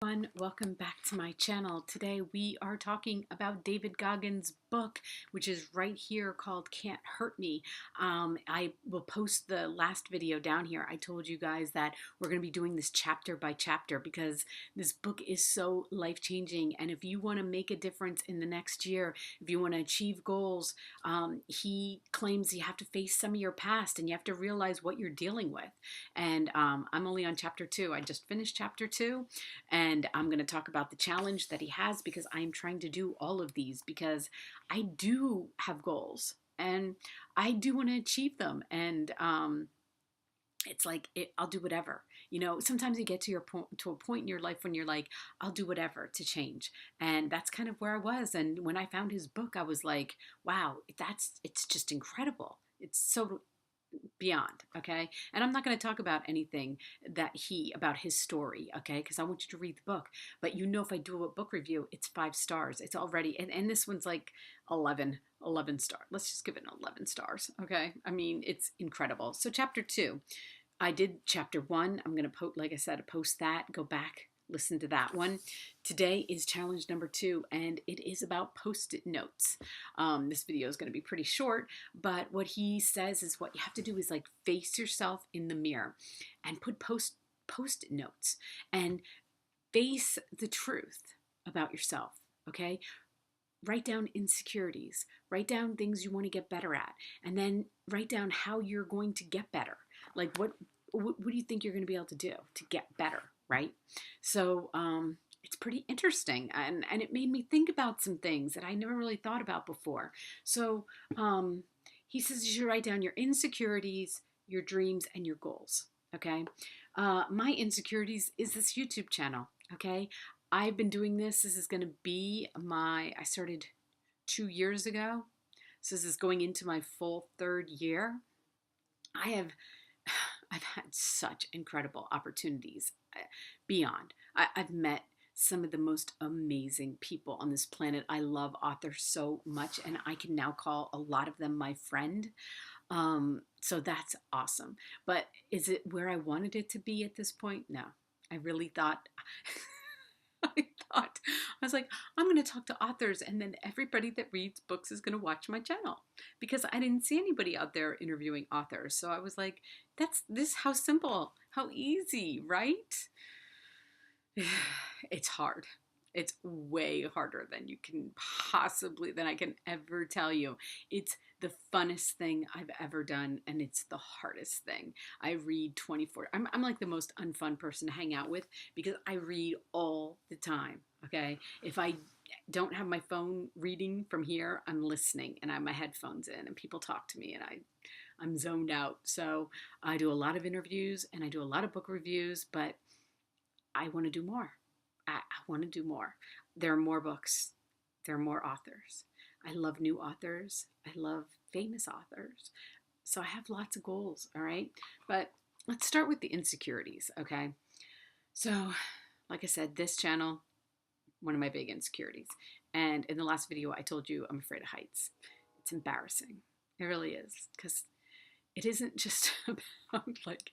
everyone, welcome back to my channel. Today we are talking about David Goggins' book, which is right here called Can't Hurt Me. I will post the last video down here. I told you guys that we're going to be doing this chapter by chapter because this book is so life-changing, and if you want to make a difference in the next year, if you want to achieve goals, he claims you have to face some of your past and you have to realize what you're dealing with. And I'm only on chapter 2. I just finished chapter 2. And I'm going to talk about the challenge that he has because I'm trying to do all of these because I do have goals and I do want to achieve them. And it's like, I'll do whatever. You know, sometimes you get to a point in your life when you're like, I'll do whatever to change. And that's kind of where I was. And when I found his book, I was like, wow, it's just incredible. It's so beyond, okay? And I'm not going to talk about anything about his story, okay? Because I want you to read the book. But you know, if I do a book review, it's 5 stars. It's already, and this one's like 11 stars. Let's just give it 11 stars, okay? I mean, it's incredible. So chapter 2, I did chapter 1. I'm going to, like I said, post that. Go back, listen to that one. Today is challenge number 2, and it is about post-it notes. This video is going to be pretty short, but what he says is what you have to do is like face yourself in the mirror and put post-it notes and face the truth about yourself, okay? Write down insecurities, write down things you want to get better at, and then write down how you're going to get better. Like what do you think you're going to be able to do to get better, right? So it's pretty interesting, and it made me think about some things that I never really thought about before. So he says you should write down your insecurities, your dreams, and your goals, okay? My insecurities is this YouTube channel, okay? I've been doing this. This is going to be I started 2 years ago. So this is going into my full 3rd year. I've had such incredible opportunities beyond. I've met some of the most amazing people on this planet. I love authors so much, and I can now call a lot of them my friend. So that's awesome. But is it where I wanted it to be at this point? No. I really thought... I was like, I'm going to talk to authors, and then everybody that reads books is going to watch my channel, because I didn't see anybody out there interviewing authors. So I was like, how simple, how easy, right? It's hard. It's way harder than I can ever tell you. It's the funnest thing I've ever done, and it's the hardest thing. I read 24. I'm like the most unfun person to hang out with because I read all the time, okay? If I don't have my phone reading from here, I'm listening, and I have my headphones in, and people talk to me, and I'm zoned out. So I do a lot of interviews, and I do a lot of book reviews, but I want to do more. I want to do more. There are more books. There are more authors. I love new authors. I love famous authors. So I have lots of goals, all right? But let's start with the insecurities, okay? So, like I said, this channel, one of my big insecurities. And in the last video, I told you I'm afraid of heights. It's embarrassing. It really is, because it isn't just about like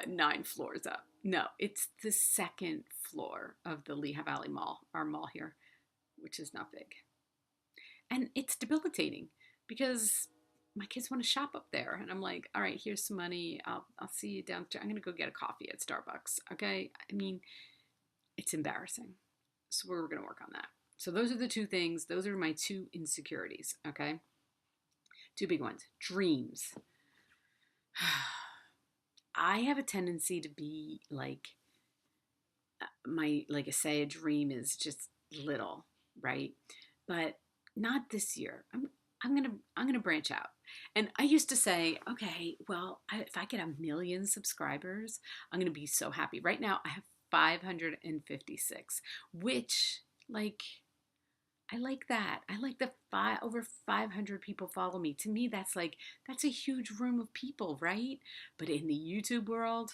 9 floors up. No, it's the 2nd floor of the Lehigh Valley Mall, our mall here, which is not big. And it's debilitating because my kids want to shop up there. And I'm like, all right, here's some money. I'll see you downstairs. I'm going to go get a coffee at Starbucks. Okay. I mean, it's embarrassing. So we're going to work on that. So those are the 2 things. Those are my 2 insecurities. Okay. 2 big ones. Dreams. I have a tendency to be like, like I say, a dream is just little, right? But not this year. I'm gonna branch out. And I used to say, okay, well, if I get 1 million subscribers, I'm gonna be so happy. Right now, I have 556, which, like, I like that. I like the over 500 people follow me. To me, that's a huge room of people, right? But in the YouTube world,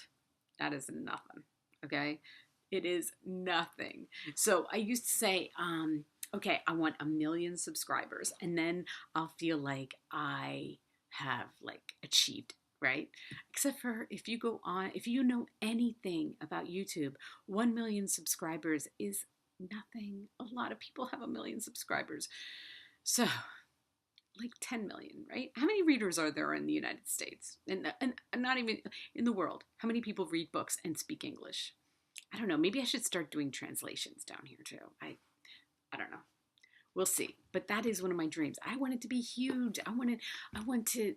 that is nothing, okay? It is nothing. So I used to say, okay, I want 1 million subscribers, and then I'll feel like I have like achieved right? Except for if you go on, if you know anything about YouTube, 1 million subscribers is nothing. A lot of people have 1 million subscribers. So, like 10 million, right? How many readers are there in the United States? And not even in the world. How many people read books and speak English? I don't know. Maybe I should start doing translations down here too. I don't know. We'll see. But that is one of my dreams. I want it to be huge. I want to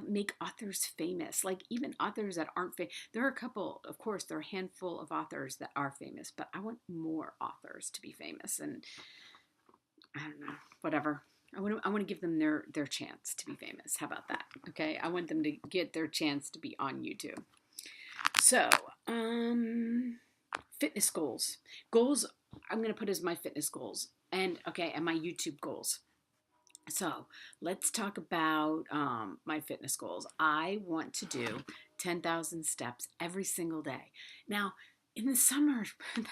make authors famous. Like even authors that aren't famous. There are a couple, of course, there are a handful of authors that are famous, but I want more authors to be famous. And I don't know, whatever. I want to give them their chance to be famous. How about that? Okay. I want them to get their chance to be on YouTube. So, fitness goals. Goals I'm going to put as my fitness goals. And my YouTube goals. So let's talk about my fitness goals. I want to do 10,000 steps every single day. Now, in the summer,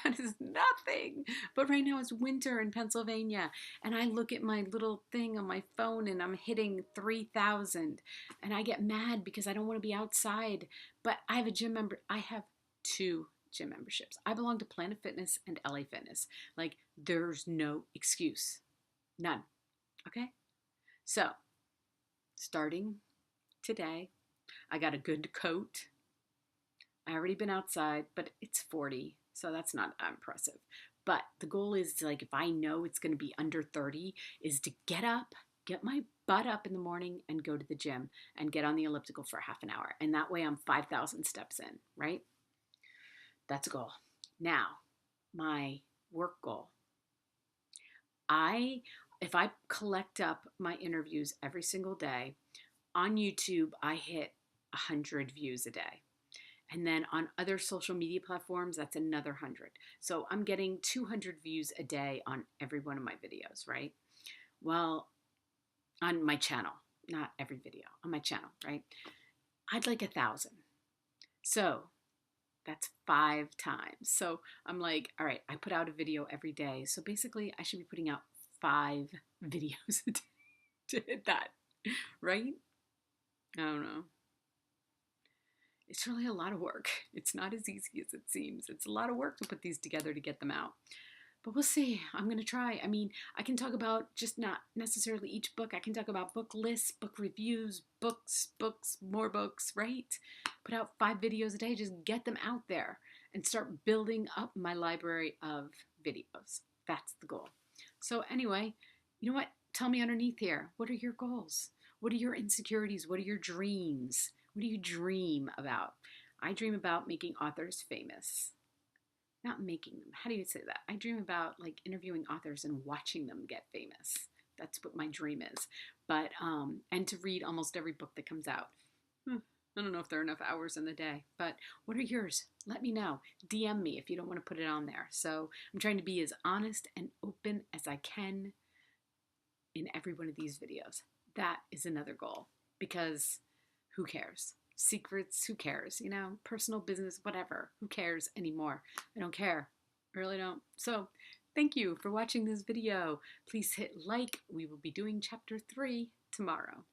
that is nothing. But right now it's winter in Pennsylvania. And I look at my little thing on my phone and I'm hitting 3,000. And I get mad because I don't want to be outside. But I have a gym member. I have 2 gym memberships. I belong to Planet Fitness and LA Fitness. Like, there's no excuse. None. Okay? So, starting today, I got a good coat. I already been outside, but it's 40, so that's not impressive. But the goal is to, like, if I know it's going to be under 30, is to get up, get my butt up in the morning and go to the gym and get on the elliptical for half an hour. And that way I'm 5,000 steps in, right? That's a goal. Now, my work goal. If I collect up my interviews every single day, on YouTube, I hit 100 views a day. And then on other social media platforms, that's another 100. So I'm getting 200 views a day on every one of my videos, right? Well, on my channel, not every video, on my channel, right? I'd like 1,000. So that's 5 times. So I'm like, all right, I put out a video every day. So basically I should be putting out 5 videos a day to hit that, right? I don't know. It's really a lot of work. It's not as easy as it seems. It's a lot of work to put these together to get them out. But we'll see. I'm going to try. I mean, I can talk about just not necessarily each book. I can talk about book lists, book reviews, books, more books, right? Put out 5 videos a day. Just get them out there and start building up my library of videos. That's the goal. So anyway, you know what? Tell me underneath here. What are your goals? What are your insecurities? What are your dreams? What do you dream about? I dream about making authors famous. Not making them. How do you say that? I dream about like interviewing authors and watching them get famous. That's what my dream is. But and to read almost every book that comes out. I don't know if there are enough hours in the day. But what are yours? Let me know. DM me if you don't want to put it on there. So I'm trying to be as honest and open as I can in every one of these videos. That is another goal. Because who cares? Secrets, who cares? You know, personal business, whatever. Who cares anymore? I don't care. I really don't. So, thank you for watching this video. Please hit like. We will be doing chapter 3 tomorrow.